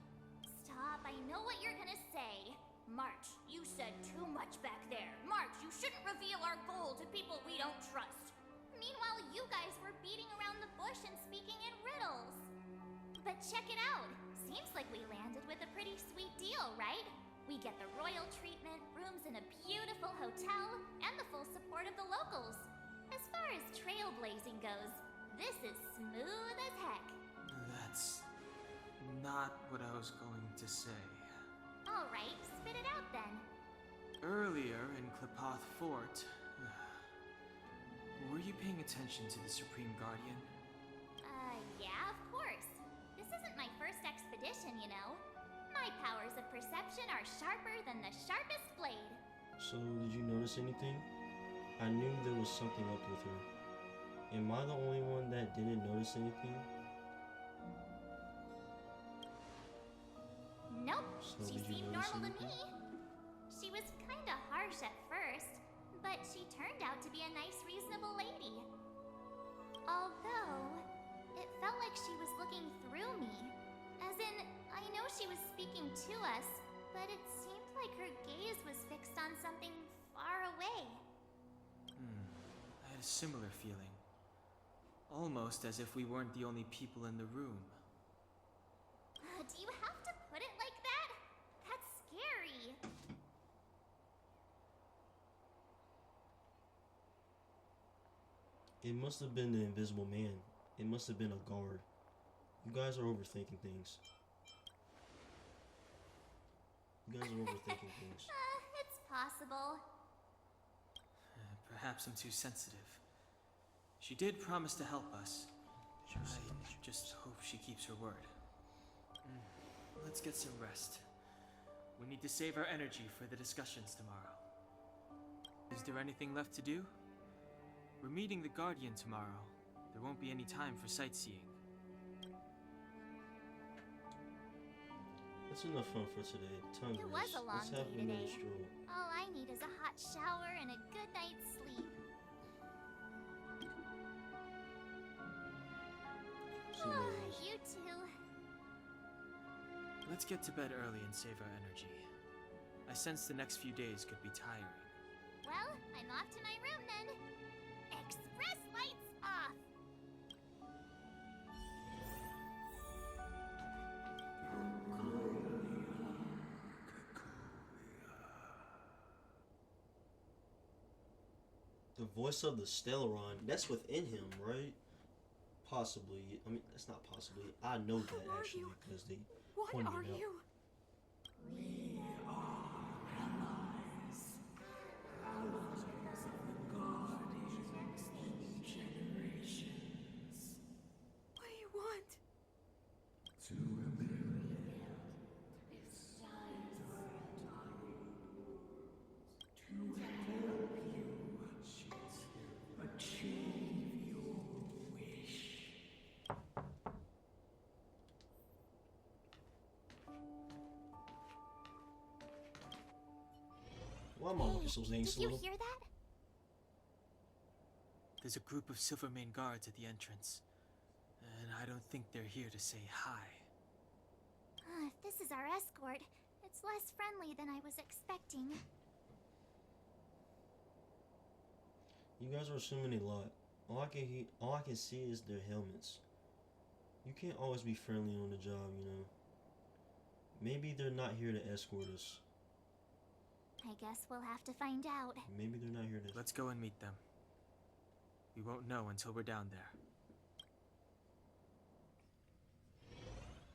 Speaker 3: Stop, I know what you're gonna say. March, you said too much back there. March, you shouldn't reveal our goal to people we don't trust. Meanwhile, you guys were beating around the bush and speaking in riddles. But check it out. Seems like we landed with a pretty sweet deal, right? We get the royal treatment, rooms in a beautiful hotel, and the full support of the locals. As far as trailblazing goes, this is smooth as heck.
Speaker 7: That's not what I was going to say.
Speaker 3: All right, spit it out then.
Speaker 7: Earlier in Klipoth Fort, were you paying attention to the Supreme Guardian?
Speaker 3: Yeah, of course. This isn't my first expedition, you know. My powers of perception are sharper than the sharpest blade.
Speaker 1: So, did you notice anything? I knew there was something up with her. Am I the only one that didn't notice anything?
Speaker 3: Nope,
Speaker 1: So
Speaker 3: she
Speaker 1: did you
Speaker 3: seemed
Speaker 1: notice
Speaker 3: normal to
Speaker 1: anything?
Speaker 3: me. She was kinda harsh at first, but she turned out to be a nice, reasonable lady. Although, it felt like she was looking through me. As in, I know she was speaking to us, but it seemed like her gaze was fixed on something far away.
Speaker 7: I had a similar feeling. Almost as if we weren't the only people in the room.
Speaker 3: Do you have to put it like that? That's scary.
Speaker 1: It must have been the invisible man. It must have been a guard. You guys are overthinking things.
Speaker 3: It's possible.
Speaker 7: Perhaps I'm too sensitive. She did promise to help us. I just hope she keeps her word. Let's get some rest. We need to save our energy for the discussions tomorrow. Is there anything left to do? We're meeting the Guardian tomorrow. There won't be any time for sightseeing.
Speaker 1: That's enough fun for today. Time
Speaker 3: It was a long
Speaker 1: Let's have
Speaker 3: day
Speaker 1: another
Speaker 3: today.
Speaker 1: stroll.
Speaker 3: All I need is a hot shower and a good night's sleep.
Speaker 1: See you later.
Speaker 3: You too.
Speaker 7: Let's get to bed early and save our energy. I sense the next few days could be tiring.
Speaker 3: Well, I'm off to my room then. Express lights off.
Speaker 1: The voice of the Stellaron, that's within him, right? Possibly. I mean, that's not possibly. I know that actually because they pointed it out.
Speaker 5: What do you want?
Speaker 1: Why am I looking so dang
Speaker 3: Did
Speaker 1: slow?
Speaker 3: you hear that?
Speaker 7: There's a group of Silvermane guards at the entrance, and I don't think they're here to say hi.
Speaker 3: If this is our escort, it's less friendly than I was expecting.
Speaker 1: You guys are assuming a lot. All I can see is their helmets. You can't always be friendly on the job, you know. Maybe they're not here to escort us.
Speaker 3: I guess we'll have to find out.
Speaker 1: Maybe they're not here to.
Speaker 7: Let's go and meet them. We won't know until we're down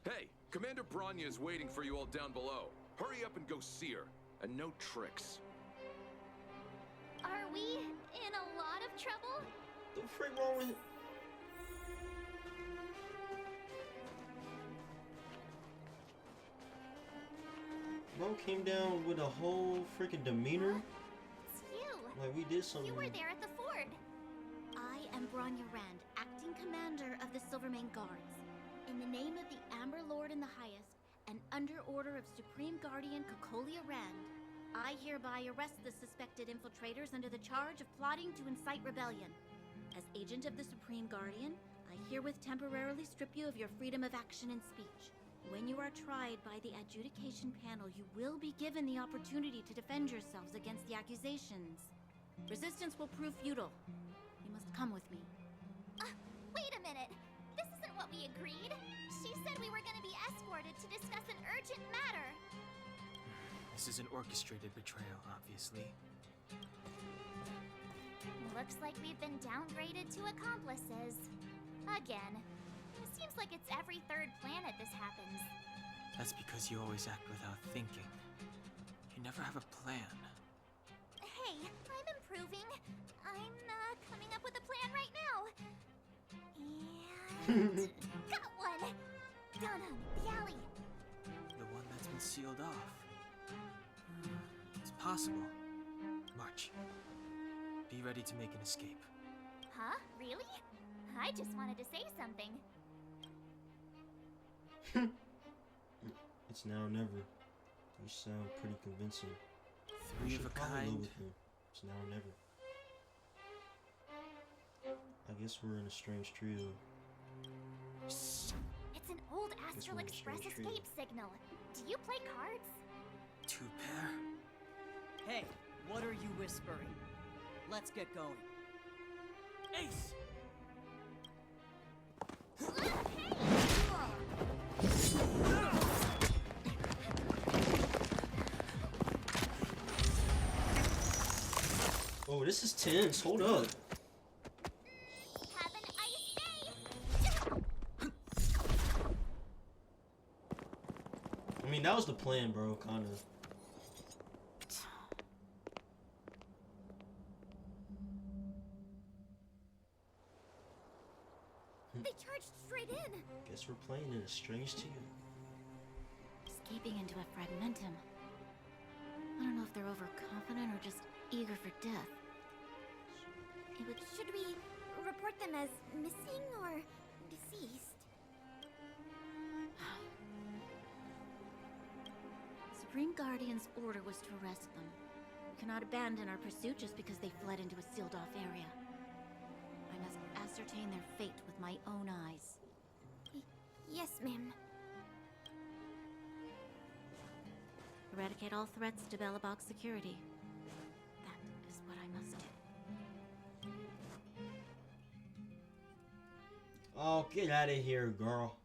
Speaker 7: there.
Speaker 15: Hey, Commander Bronya is waiting for you all down below. Hurry up and go see her. And no tricks.
Speaker 3: Are we in a lot of trouble?
Speaker 1: The freak wrong with it? Bro came down with a whole freaking demeanor.
Speaker 3: It's you.
Speaker 1: Like we did something.
Speaker 3: You were there at the ford.
Speaker 4: I am Bronya Rand, acting commander of the Silvermane Guards. In the name of the Amber Lord in the Highest, and under order of Supreme Guardian Cocolia Rand, I hereby arrest the suspected infiltrators under the charge of plotting to incite rebellion. As agent of the Supreme Guardian, I herewith temporarily strip you of your freedom of action and speech. When you are tried by the adjudication panel, you will be given the opportunity to defend yourselves against the accusations. Resistance will prove futile. You must come with me.
Speaker 3: Wait a minute. This isn't what we agreed. She said we were going to be escorted to discuss an urgent matter.
Speaker 7: This is an orchestrated betrayal, obviously.
Speaker 3: Looks like we've been downgraded to accomplices. Again. It seems like it's every third planet this happens.
Speaker 7: That's because you always act without thinking. You never have a plan.
Speaker 3: Hey, I'm improving. I'm coming up with a plan right now. And got one! Down the alley.
Speaker 7: The one that's been sealed off. It's possible. March. Be ready to make an escape.
Speaker 3: Huh? Really? I just wanted to say something.
Speaker 1: It's now or never. You sound pretty convincing.
Speaker 7: Three of a kind.
Speaker 1: With him. It's now or never. I guess we're in a strange trio.
Speaker 3: Shh! It's an old Astral Express escape signal. Do you play cards?
Speaker 7: Two pair?
Speaker 10: Hey, what are you whispering? Let's get going.
Speaker 7: Ace!
Speaker 1: Oh, this is tense. Hold up.
Speaker 3: Have an ice day!
Speaker 1: I mean, that was the plan, bro. Kind of.
Speaker 3: They charged straight in.
Speaker 1: Guess we're playing in a strange trio.
Speaker 4: Escaping into a fragmentum. I don't know if they're overconfident or just eager for death.
Speaker 3: Should we report them as missing or deceased?
Speaker 4: Supreme Guardian's order was to arrest them. We cannot abandon our pursuit just because they fled into a sealed-off area. I must ascertain their fate with my own eyes.
Speaker 3: Yes, ma'am.
Speaker 4: Eradicate all threats to Belobog's security. That is what I must do.
Speaker 1: Oh, get out of here, girl.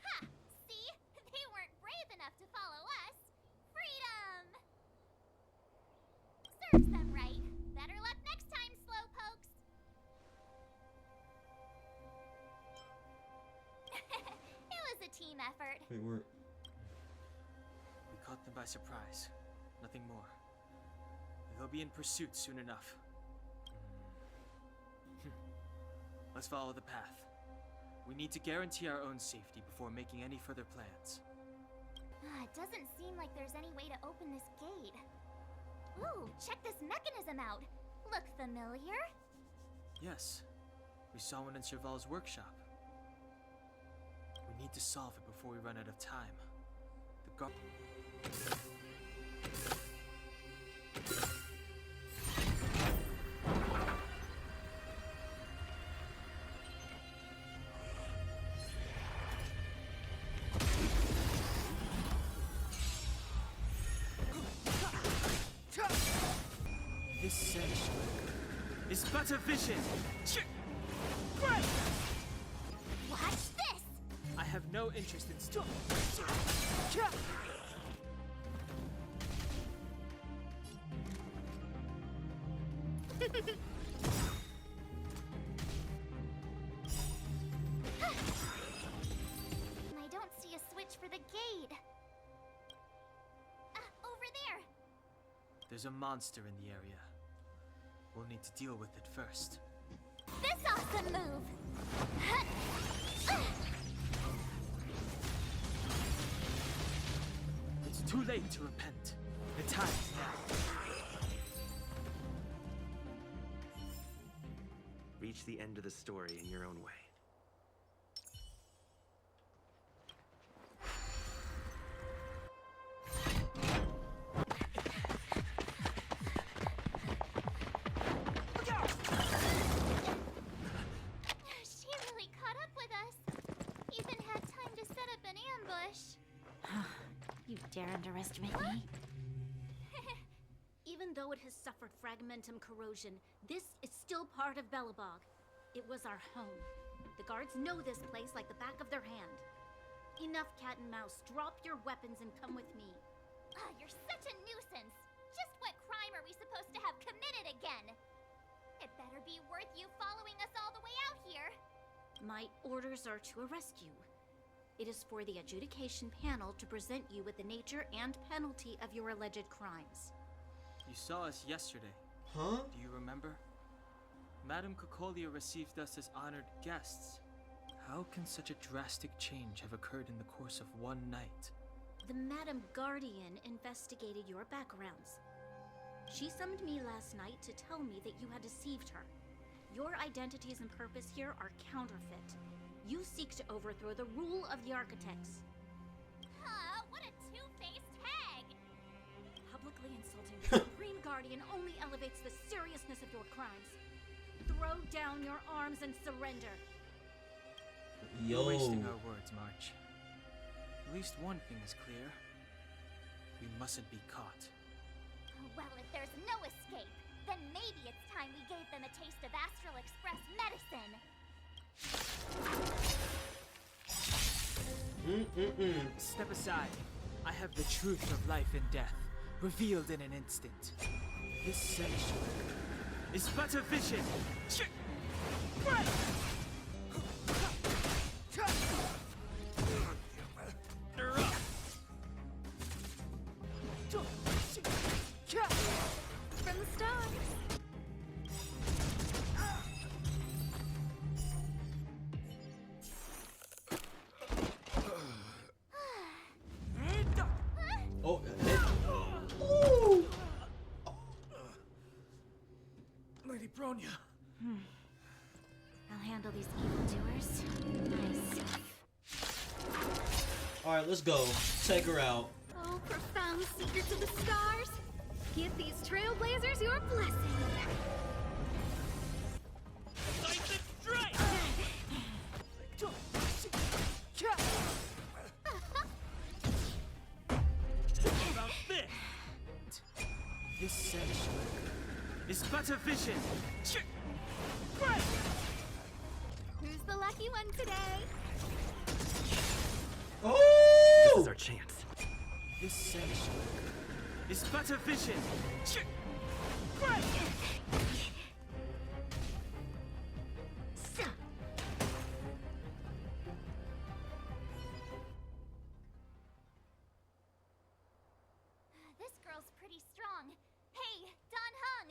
Speaker 3: Ha! See? They weren't brave enough to follow us. Freedom! Serves them right. Better luck next time, slowpokes. It was a team effort.
Speaker 1: Wait, we're...
Speaker 7: We caught them by surprise. Nothing more. They'll be in pursuit soon enough. Let's follow the path. We need to guarantee our own safety before making any further plans.
Speaker 3: It doesn't seem like there's any way to open this gate. Ooh, check this mechanism out. Look familiar?
Speaker 7: Yes. We saw one in Serval's workshop. We need to solve it before we run out of time. The guard... This sanctuary is but a vision.
Speaker 3: Watch this!
Speaker 7: I have no interest in still.
Speaker 3: I don't see a switch for the gate. Over there.
Speaker 7: There's a monster in the area. We'll need to deal with it first.
Speaker 3: This awesome move!
Speaker 7: It's too late to repent. The time is now.
Speaker 2: Reach the end of the story in your own way.
Speaker 3: She really caught up with us. Even had time to set up an ambush.
Speaker 4: You dare underestimate me? Even though it has suffered fragmentum corrosion, this is still part of Belobog. It was our home. The guards know this place like the back of their hand. Enough cat and mouse. Drop your weapons and come with me.
Speaker 3: You're such a nuisance. Just what crime are we supposed to have committed again? It better be worth you following us all the way out here.
Speaker 4: My orders are to arrest you. It is for the adjudication panel to present you with the nature and penalty of your alleged crimes.
Speaker 7: You saw us yesterday.
Speaker 1: Huh?
Speaker 7: Do you remember? Madame Cocolia received us as honored guests. How can such a drastic change have occurred in the course of one night?
Speaker 4: The Madame Guardian investigated your backgrounds. She summoned me last night to tell me that you had deceived her. Your identities and purpose here are counterfeit. You seek to overthrow the rule of the architects.
Speaker 3: What a two-faced hag!
Speaker 4: Publicly insulting the Supreme Guardian only elevates the seriousness of your crimes. Throw down your arms and surrender.
Speaker 1: Yo.
Speaker 7: We're wasting our words, March. At least one thing is clear. We mustn't be caught.
Speaker 3: Well, if there's no escape, then maybe it's time we gave them a taste of Astral Express medicine.
Speaker 7: Step aside. I have the truth of life and death, revealed in an instant. This sanctuary is but a vision.
Speaker 5: From the stars.
Speaker 1: Oh, ooh.
Speaker 9: Lady Bronya.
Speaker 4: I'll handle these evildoers myself.
Speaker 1: Alright, let's go. Take her out.
Speaker 5: Oh, profound secrets of the stars. Give these trailblazers your blessing.
Speaker 13: Decisive strike! What about this?
Speaker 7: This sense is but a vision.
Speaker 5: Who's the lucky one today?
Speaker 1: Oh!
Speaker 2: This is our chance.
Speaker 7: This sense is but a vision.
Speaker 3: This girl's pretty strong. Hey, Don Hung!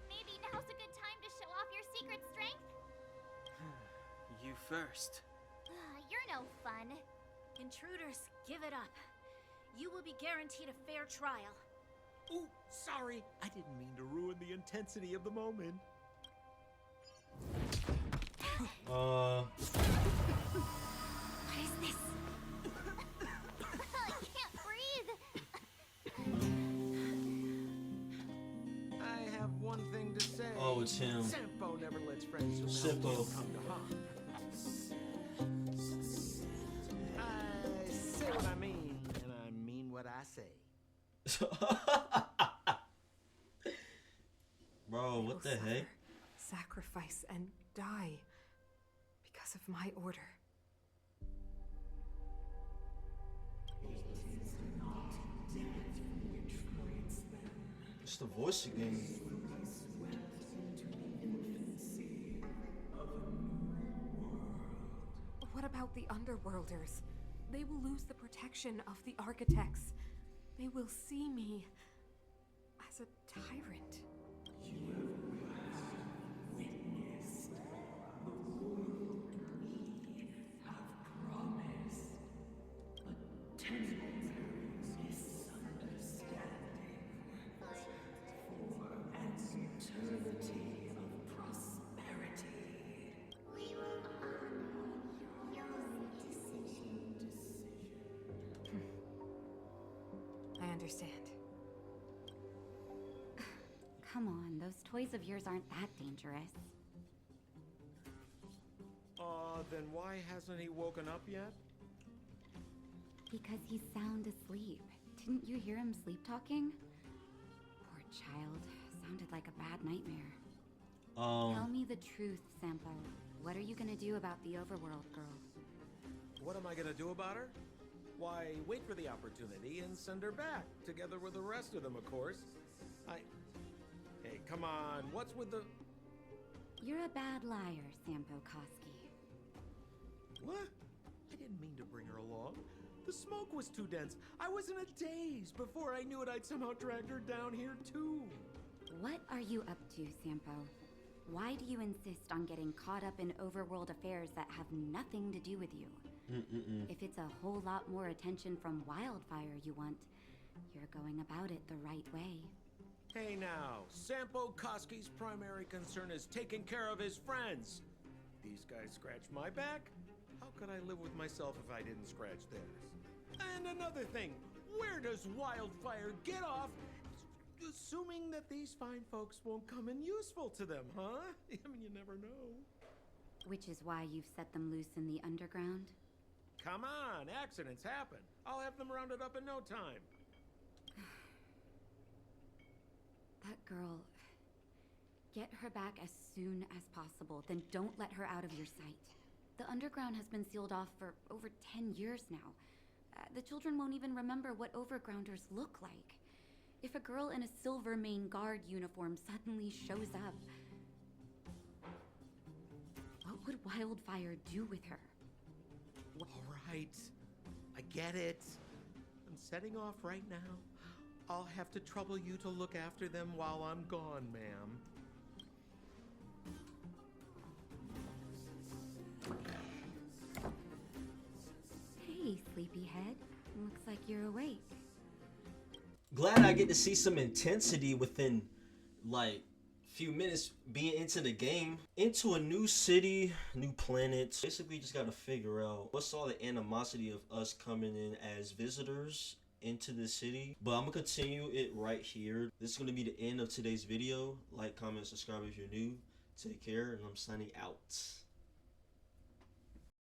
Speaker 3: Maybe now's a good time to show off your secret strength?
Speaker 7: You first.
Speaker 3: You're no fun.
Speaker 4: Intruders, give it up. You will be guaranteed a fair trial.
Speaker 8: Ooh, sorry. I didn't mean to ruin the intensity of the moment.
Speaker 3: What is this? I can't breathe.
Speaker 8: I have one thing to say.
Speaker 1: Oh, it's him.
Speaker 8: Sampo never lets friends who
Speaker 1: Simpo.
Speaker 8: come to harm. I say what I mean, and I mean what I say.
Speaker 1: Bro, what the heck?
Speaker 11: Sacrifice and die because of my order.
Speaker 1: It's the voice again.
Speaker 11: What about the Underworlders? They will lose the protection of the architects. They will see me as a tyrant. I understand.
Speaker 16: Come on, those toys of yours aren't that dangerous.
Speaker 8: Then why hasn't he woken up yet?
Speaker 16: Because he's sound asleep. Didn't you hear him sleep talking? Poor child. Sounded like a bad nightmare. Tell me the truth, Sampo. What are you gonna do about the overworld girl?
Speaker 8: What am I gonna do about her? Why, wait for the opportunity and send her back, together with the rest of them, of course. Hey, come on, what's with the...
Speaker 16: You're a bad liar, Sampo Koski.
Speaker 8: What? I didn't mean to bring her along. The smoke was too dense. I was in a daze. Before I knew it, I'd somehow dragged her down here, too.
Speaker 16: What are you up to, Sampo? Why do you insist on getting caught up in overworld affairs that have nothing to do with you? If it's a whole lot more attention from Wildfire you want, you're going about it the right way.
Speaker 8: Hey now, Sampo Koski's primary concern is taking care of his friends. These guys scratch my back. How could I live with myself if I didn't scratch theirs? And another thing, where does Wildfire get off assuming that these fine folks won't come in useful to them, huh? I mean, you never know.
Speaker 16: Which is why you've set them loose in the underground?
Speaker 8: Come on, accidents happen. I'll have them rounded up in no time.
Speaker 16: That girl... Get her back as soon as possible, then don't let her out of your sight. The underground has been sealed off for over 10 years now. The children won't even remember what overgrounders look like. If a girl in a Silver Mane Guard uniform suddenly shows up, what would Wildfire do with her?
Speaker 8: All right, I get it. I'm setting off right now. I'll have to trouble you to look after them while I'm gone, ma'am.
Speaker 16: Hey, sleepyhead. Looks like you're awake.
Speaker 1: Glad I get to see some intensity within, like, few minutes being into the game, into a new city, new planet. Basically just gotta figure out what's all the animosity of us coming in as visitors into the city. But I'm gonna continue it right here. This is gonna be the end of today's video. Like, comment, subscribe if you're new. Take care, and I'm signing out.